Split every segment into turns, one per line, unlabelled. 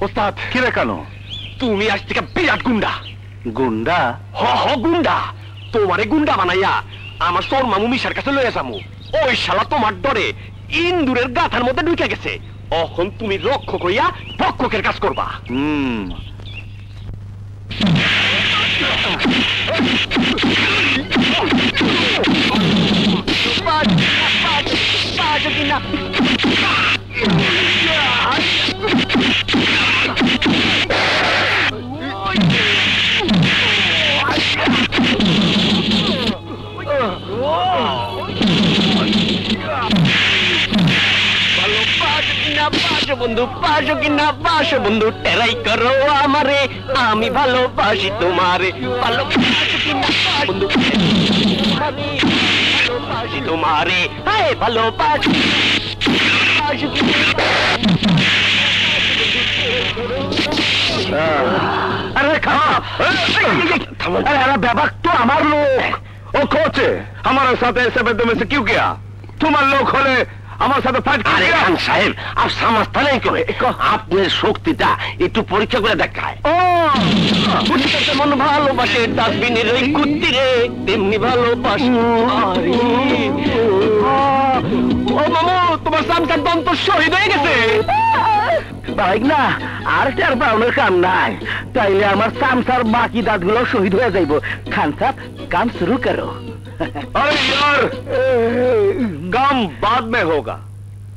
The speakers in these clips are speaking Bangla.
ওস্তাদ কিরে কেন?
তুমি আজ থেকে বিরাট গুন্ডা।
গুন্ডা?
হ হ গুন্ডা। তোমারে গুন্ডা বানাইয়া আমার তোর মামু মিশার কাছে লয়ে যামু। ওই শালা তোমার ডরে ইন্দুরের গাথার মধ্যে ঢুকে গেছে। এখন তুমি রক্ষক হইয়া ভক্ষকের কাজ করবা। বন্ধু পাশো কিনা পাশো বন্ধু টেরাই করো আমারে, আমি ভালোবাসি তোমারে। ভালোবাসো কিনা বন্ধু ভালোবাসি তোমারে, হায় ভালোবাসি।
আরে খারাপ, अरे ব্যাপার তো আমার লোক। ও কোচে আমার সাথে এসে বেদমে সে কিউ কিয়া? তোমার লোক হলে আমার সাথে ফাইট
আরে
কিয়া?
খান সাহেব আর সামাস্তা নেই কবে আপনার শক্তিটা একটু পরীক্ষা করে দেখায়।
ও
যেমন ভালোবাসে ডাস্টবিনের ওই কুত্তি রে, তেমনি ভালোবাসে। ও মামু, তোমার সামসার দন্ত শহীদ হয়ে গেছে।
বাইক না আর টের পাওয়ার কাম নাই, তাইলে আমার সামসার বাকি দাঁতগুলো শহীদ হয়ে যাইব। খান সাহেব কাম শুরু করো। अरे यार काम बाद में होगा,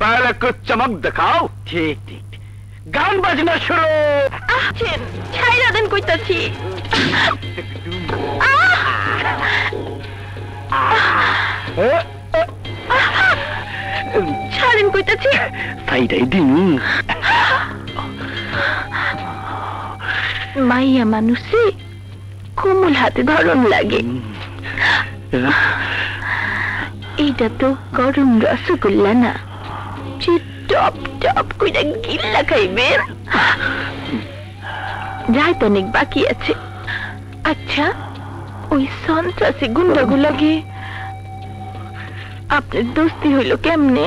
पहले कुछ चमक दिखाओ। ठीक ठीक, गान बजना शुरू।
আছেন ছাইরা দেন কইতাছি। ছাড়েন কইতাছি।
সাইডাই দিন।
মাইয়া মানুষে কোমল হাতে ধরন লাগে। এইটা তো গরম রসগোল্লা না যে টপ টপ কইরা গিল্লা খাইবেন। রাত অনেক বাকি আছে। আচ্ছা ওই সন্ত্রাসী গুন্ডাগুলাকে আপনার দোস্তি হইল কেমনে?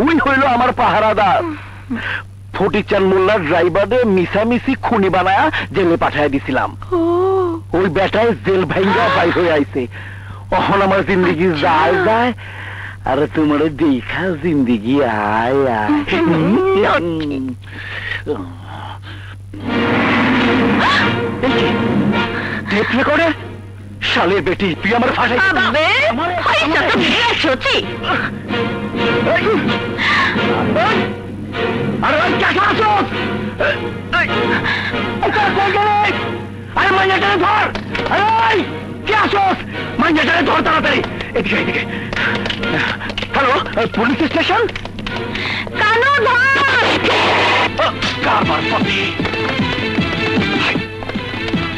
ওই হইল আমার পাহারাদার। ফটিকচাঁদ মোল্লার ড্রাইভারে মিশামিশি খুনি বানায়া জেলে পাঠায় দিছিলাম।
ও
ওই বেটায় জেল ভাঙ্গা বাই হয়ে আইছে। এখন আমার জিন্দগি যায় যায় আর তোমার দেখা জিন্দগি আয় আয়। টেপ রেকর্ডে শালের বেটি তুই আমার ফাঁসাই।
আবে পয়সা তো মেরেছি।
আরে ওই কে আসছ? আরে মাইয়াটারে ধর। আরে কে আসছ? মাইয়াটারে ধর তাড়াতাড়ি। এদিকে এদিকে। Hello police station?
কানো ধর।